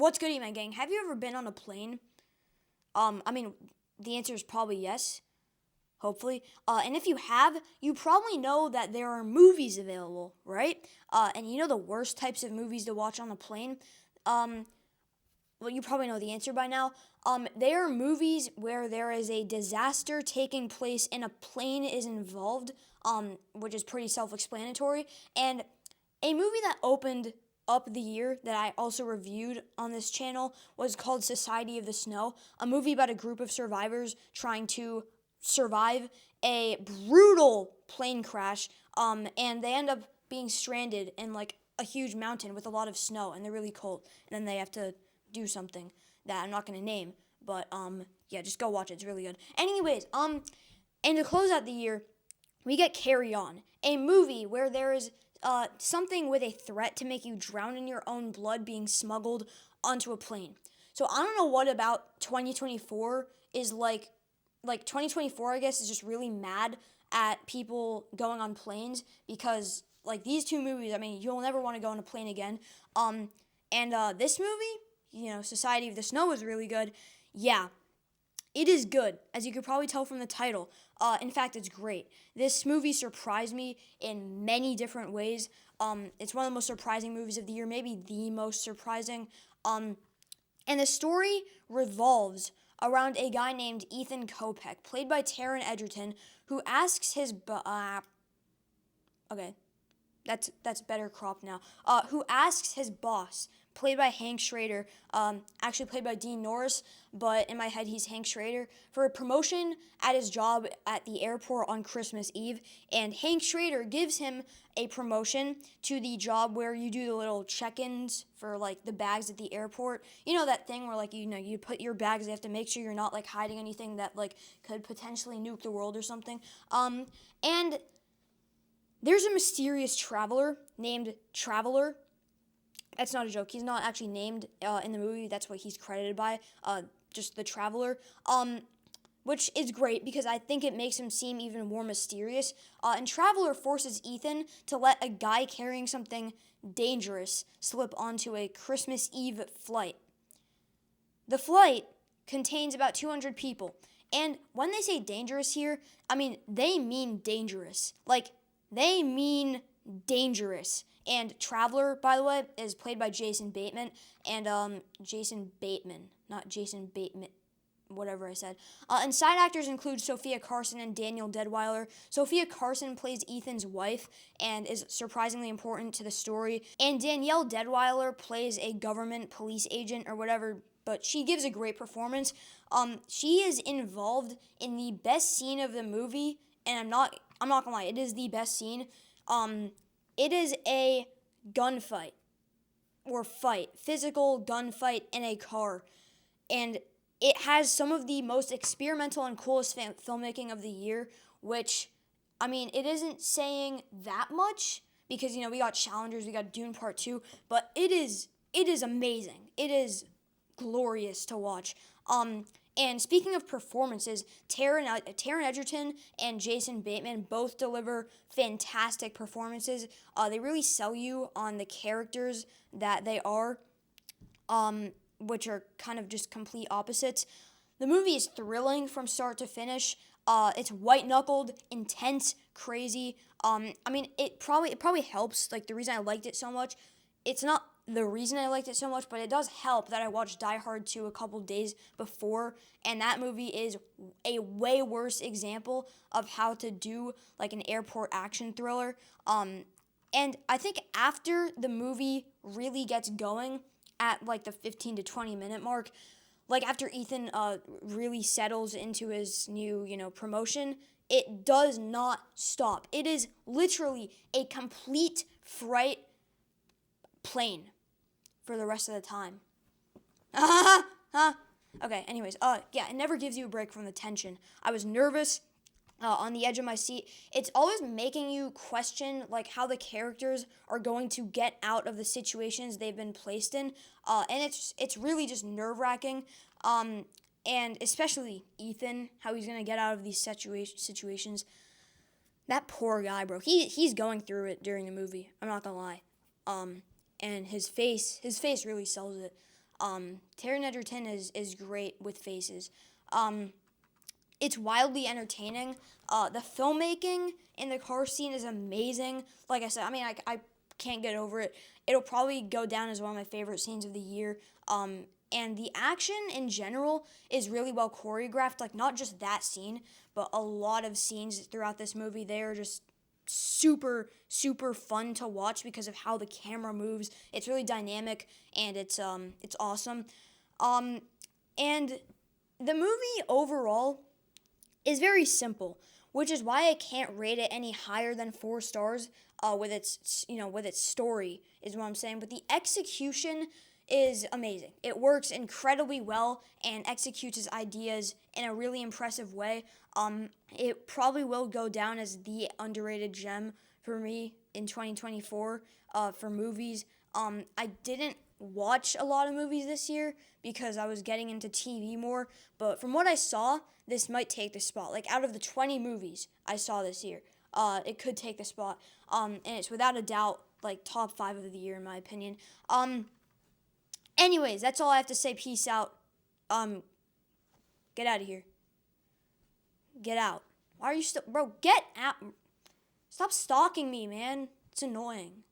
What's good, man, gang? Have you ever been on a plane? I mean, the answer is probably yes, hopefully. And if you have, you probably know that there are movies available, right? And you know the worst types of movies to watch on a plane? Um, well, you probably know the answer by now. They are movies where there is a disaster taking place and a plane is involved, which is pretty self-explanatory. And a movie that opened up the year that I also reviewed on this channel was called Society of the Snow, a movie about a group of survivors trying to survive a brutal plane crash, and they end up being stranded in like a huge mountain with a lot of snow, and they're really cold, and then they have to do something that I'm not going to name, but yeah, just go watch it. It's really good. Anyways, and to close out the year, we get Carry On, a movie where there is something with a threat to make you drown in your own blood being smuggled onto a plane. So I don't know what about 2024 is like 2024, I guess, is just really mad at people going on planes because like these two movies, I mean, you'll never want to go on a plane again. And this movie, Society of the Snow is really good. Yeah, it is good, as you could probably tell from the title. In fact, it's great. This movie surprised me in many different ways. It's one of the most surprising movies of the year, maybe the most surprising. And the story revolves around a guy named Ethan Kopech, played by Taron Egerton, who asks his okay, that's better cropped now. Who asks his boss, played by Hank Schrader, actually played by Dean Norris, but in my head he's Hank Schrader, for a promotion at his job at the airport on Christmas Eve. And Hank Schrader gives him a promotion to the job where you do the little check-ins for like the bags at the airport. You know that thing where like you put your bags, you have to make sure you're not like hiding anything that like could potentially nuke the world or something. And there's a mysterious traveler named Traveler. That's not a joke. He's not actually named in the movie. That's what he's credited by, just the Traveler, which is great because I think it makes him seem even more mysterious. And Traveler forces Ethan to let a guy carrying something dangerous slip onto a Christmas Eve flight. The flight contains about 200 people. And when they say dangerous here, I mean, they mean dangerous. Like, they mean dangerous. And Traveler, by the way, is played by Jason Bateman. And Jason Bateman, not Jason Bateman, whatever I said. And side actors include Sophia Carson and Daniel Deadweiler. Sophia Carson plays Ethan's wife and is surprisingly important to the story. And Danielle Deadweiler plays a government police agent or whatever, but she gives a great performance. She is involved in the best scene of the movie, and I'm not gonna lie, it is the best scene. It is a gunfight or fight, physical gunfight in a car, and it has some of the most experimental and coolest filmmaking of the year, which, I mean, it isn't saying that much because, we got Challengers, we got Dune Part 2, but it is amazing. It is glorious to watch. And speaking of performances, Taron Egerton and Jason Bateman both deliver fantastic performances. They really sell you on the characters that they are, which are kind of just complete opposites. The movie is thrilling from start to finish. It's white-knuckled, intense, crazy. I mean, it probably helps. Like, the reason I liked it so much, it's not the reason I liked it so much, but it does help that I watched Die Hard 2 a couple days before, and that movie is a way worse example of how to do like an airport action thriller. And I think after the movie really gets going at like the 15 to 20 minute mark, like after Ethan really settles into his new, promotion, it does not stop. It is literally a complete fright plane for the rest of the time. Okay, anyways, yeah, it never gives you a break from the tension. I was nervous, on the edge of my seat. It's always making you question, like, how the characters are going to get out of the situations they've been placed in, and it's really just nerve-wracking, and especially Ethan, how he's going to get out of these situations. That poor guy, bro. He's going through it during the movie. I'm not gonna lie. And his face really sells it. Taron Egerton is great with faces. It's wildly entertaining. The filmmaking in the car scene is amazing. Like I said, I mean, I can't get over it. It'll probably go down as one of my favorite scenes of the year. And the action in general is really well choreographed. Like, not just that scene, but a lot of scenes throughout this movie. They are just super, super fun to watch because of how the camera moves. It's really dynamic, and it's awesome. And the movie overall is very simple, which is why I can't rate it any higher than 4 stars. With its story is what I'm saying. But the execution is amazing. It works incredibly well and executes its ideas in a really impressive way. It probably will go down as the underrated gem for me in 2024 for movies. I didn't watch a lot of movies this year because I was getting into TV more, but from what I saw, this might take the spot. Like, out of the 20 movies I saw this year, it could take the spot. And it's without a doubt like top 5 of the year in my opinion. Anyways, that's all I have to say. Peace out. Get out of here. Get out. Why are you still, bro? Get out. Stop stalking me, man. It's annoying.